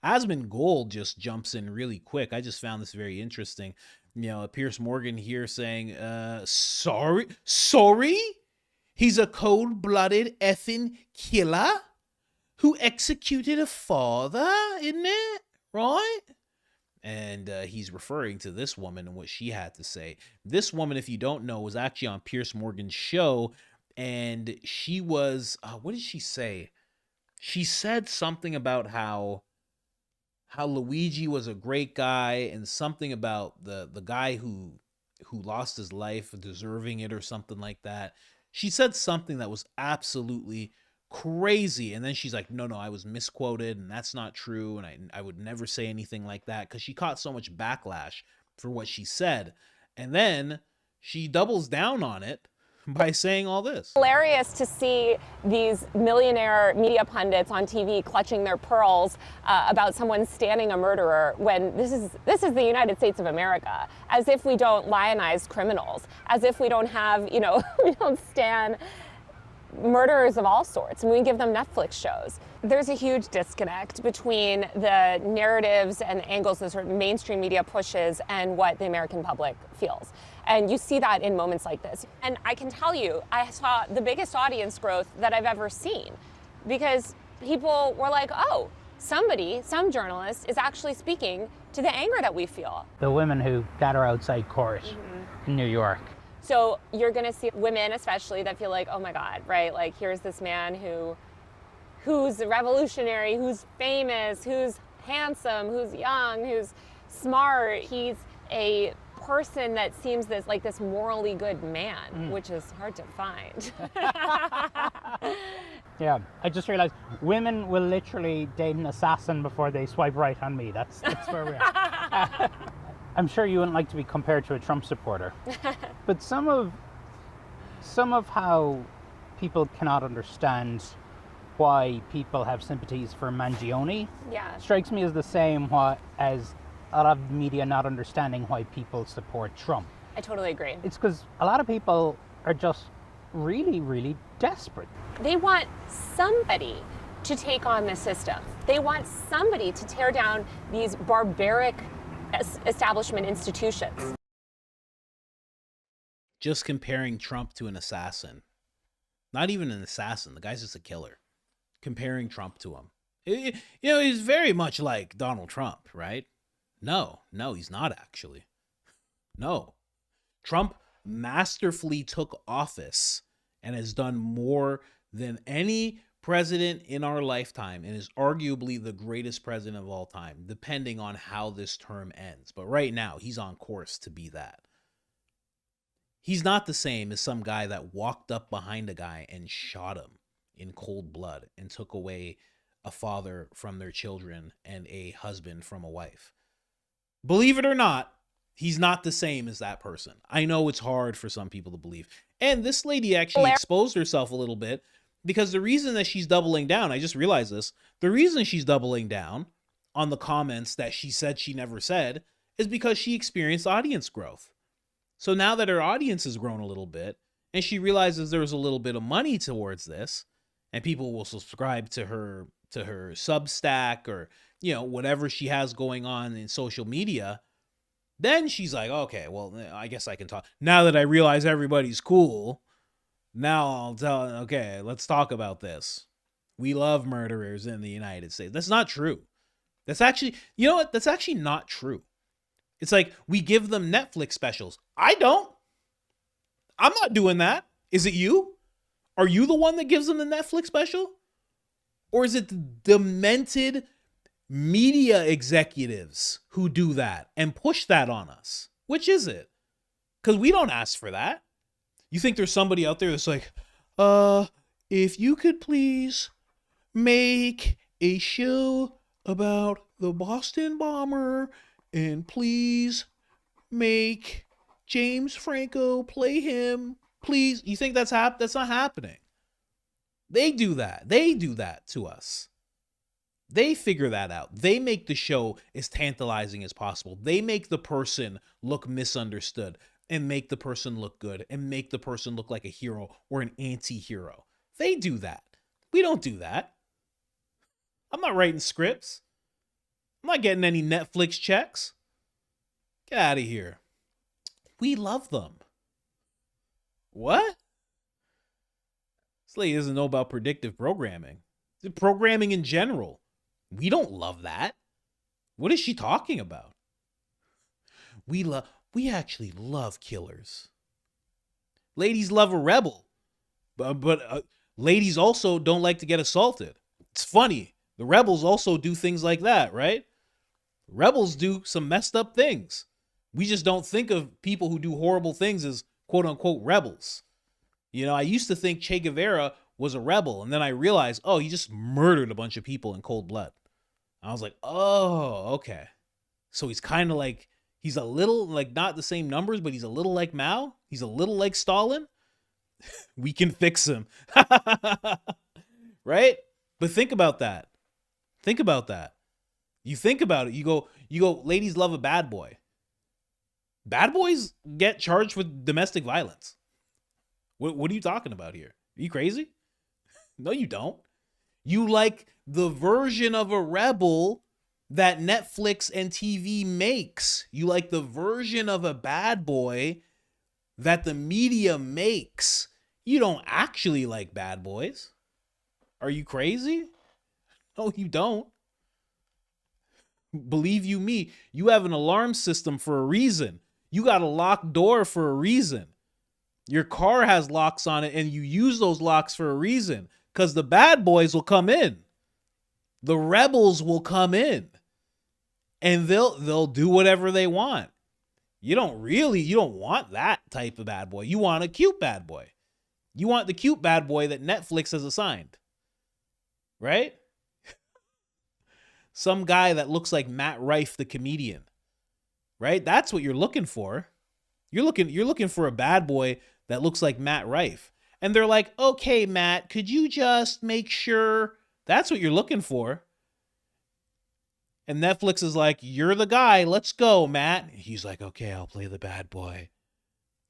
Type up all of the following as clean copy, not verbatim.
Asmongold just jumps in really quick. I just found this very interesting. Pierce Morgan here saying, sorry? He's a cold-blooded effing killer who executed a father, isn't it? Right? And he's referring to this woman and what she had to say. This woman, if you don't know, was actually on Pierce Morgan's show, and she was, what did she say? She said something about how Luigi was a great guy, and something about the guy who lost his life deserving it or something like that. She said something that was absolutely crazy, and then she's like, no, I was misquoted, and that's not true, and I would never say anything like that, because she caught so much backlash for what she said. And then she doubles down on it by saying all this. Hilarious to see these millionaire media pundits on TV clutching their pearls about someone standing a murderer, when this is the United States of America, as if we don't lionize criminals, as if we don't have, we don't stand murderers of all sorts, and we give them Netflix shows. There's a huge disconnect between the narratives and angles that sort of mainstream media pushes and what the American public feels. And you see that in moments like this. And I can tell you, I saw the biggest audience growth that I've ever seen, because people were like, oh, some journalist is actually speaking to the anger that we feel. The women who gather outside court in New York. So you're going to see women especially that feel like, oh my God, right? Like, here's this man who's revolutionary, who's famous, who's handsome, who's young, who's smart. He's a person that seems like this morally good man, which is hard to find. Yeah, I just realized women will literally date an assassin before they swipe right on me. That's where we are. I'm sure you wouldn't like to be compared to a Trump supporter, but some of how people cannot understand why people have sympathies for Mangione strikes me as the same as a lot of media not understanding why people support Trump. I totally agree. It's because a lot of people are just really, really desperate. They want somebody to take on the system. They want somebody to tear down these barbaric establishment institutions. Just comparing Trump to an assassin. Not even an assassin. The guy's just a killer. Comparing Trump to him. He's very much like Donald Trump, right? No, he's not actually. No. Trump masterfully took office and has done more than any president in our lifetime, and is arguably the greatest president of all time, depending on how this term ends. But right now, he's on course to be that. He's not the same as some guy that walked up behind a guy and shot him in cold blood and took away a father from their children and a husband from a wife. Believe it or not, he's not the same as that person. I know it's hard for some people to believe. And this lady actually exposed herself a little bit, because the reason that she's doubling down, I just realized this, the reason she's doubling down on the comments that she said she never said is because she experienced audience growth. So now that her audience has grown a little bit, and she realizes there's a little bit of money towards this, and people will subscribe to her Substack, or whatever she has going on in social media, then she's like, okay, well, I guess I can talk. Now that I realize everybody's cool, now I'll tell, okay, let's talk about this. We love murderers in the United States. That's not true. That's actually, you know what? That's actually not true. It's like, we give them Netflix specials. I don't. I'm not doing that. Is it you? Are you the one that gives them the Netflix special? Or is it the demented media executives who do that and push that on us? Which is it? Because we don't ask for that. You think there's somebody out there that's like, if you could please make a show about the Boston bomber, and please make James Franco play him, please. You think that's not happening? They do that. They do that to us. They figure that out. They make the show as tantalizing as possible. They make the person look misunderstood, and make the person look good, and make the person look like a hero or an anti-hero. They do that. We don't do that. I'm not writing scripts. I'm not getting any Netflix checks. Get out of here. We love them. What? This lady doesn't know about predictive programming. It's programming in general. We don't love that. What is she talking about? We actually love killers. Ladies love a rebel. But ladies also don't like to get assaulted. It's funny. The rebels also do things like that, right? Rebels do some messed up things. We just don't think of people who do horrible things as quote unquote rebels. You know, I used to think Che Guevara was a rebel, and then I realized, oh, he just murdered a bunch of people in cold blood. I was like, oh, okay. So he's kind of like, he's a little like not the same numbers, but he's a little like Mao. He's a little like Stalin. We can fix him. Right? But think about that. Think about that. You think about it. You go, ladies love a bad boy. Bad boys get charged with domestic violence. What are you talking about here? Are you crazy? No, you don't. You like the version of a rebel that Netflix and TV makes. You like the version of a bad boy that the media makes. You don't actually like bad boys. Are you crazy? No, you don't. Believe you me, you have an alarm system for a reason. You got a locked door for a reason. Your car has locks on it and you use those locks for a reason, because the bad boys will come in. The rebels will come in and they'll do whatever they want. You don't want that type of bad boy. You want a cute bad boy. You want the cute bad boy that Netflix has assigned. Right? Some guy that looks like Matt Rife, the comedian. Right? That's what you're looking for. You're looking for a bad boy that looks like Matt Rife. And they're like, okay, Matt, could you just make sure? That's what you're looking for. And Netflix is like, you're the guy. Let's go, Matt. He's like, okay, I'll play the bad boy.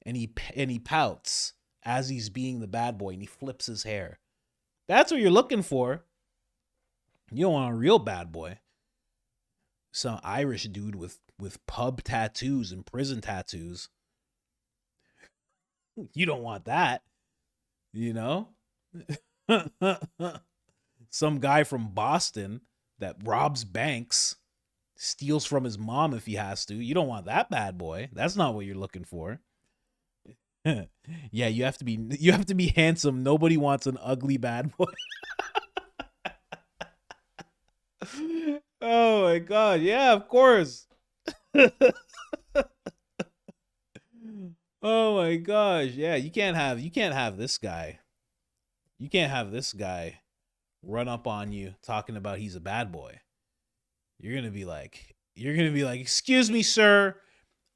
And he pouts as he's being the bad boy, and he flips his hair. That's what you're looking for. You don't want a real bad boy. Some Irish dude with pub tattoos and prison tattoos. You don't want that. You know? Some guy from Boston that robs banks, steals from his mom if he has to. You don't want that bad boy. That's not what you're looking for. Yeah, you have to be handsome. Nobody wants an ugly bad boy. Oh my god, yeah, of course. Oh my gosh, yeah, you can't have this guy. You can't have this guy run up on you talking about he's a bad boy. You're gonna be like, excuse me, sir,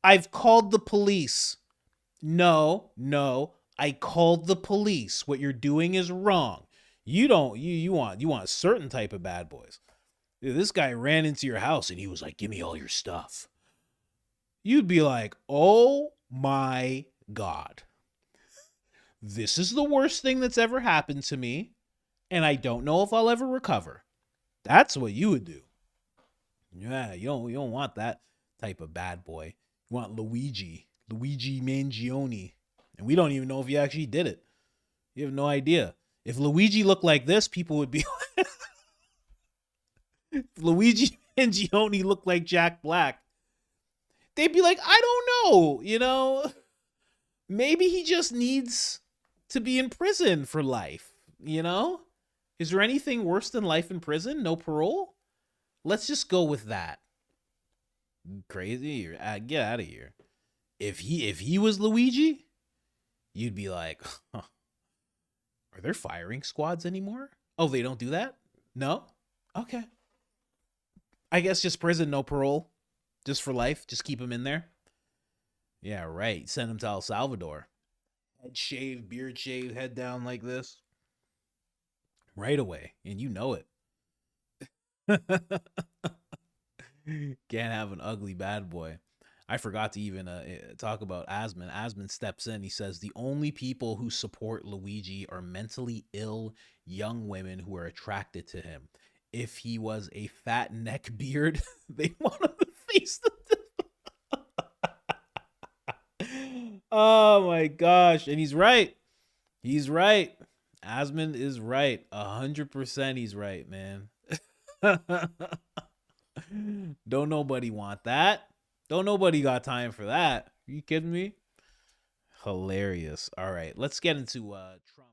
I've called the police. No, I called the police. What you're doing is wrong. You want a certain type of bad boys. This guy ran into your house and he was like, give me all your stuff. You'd be like, oh my God. This is the worst thing that's ever happened to me, and I don't know if I'll ever recover. That's what you would do. Yeah, you don't want that type of bad boy. You want Luigi Mangione. And we don't even know if he actually did it. You have no idea. If Luigi looked like this, people would be if Luigi Mangione looked like Jack Black, they'd be like, I don't know, you know? Maybe he just needs to be in prison for life, you know? Is there anything worse than life in prison? No parole? Let's just go with that. Crazy? Get out of here. If he was Luigi, you'd be like, huh, are there firing squads anymore? Oh, they don't do that? No? Okay. I guess just prison, no parole. Just for life. Just keep him in there. Yeah, right. Send him to El Salvador. Head shaved, beard shaved, head down like this. Right away. And you know it. Can't have an ugly bad boy. I forgot to even talk about Asmon. Asmon steps in. He says, the only people who support Luigi are mentally ill young women who are attracted to him. if he was a fat neck beard, they want him to face the. Oh my gosh. And he's right. He's right. Asmund is right. 100% he's right, man. Don't nobody want that. Don't nobody got time for that. Are you kidding me? Hilarious. All right, let's get into Trump.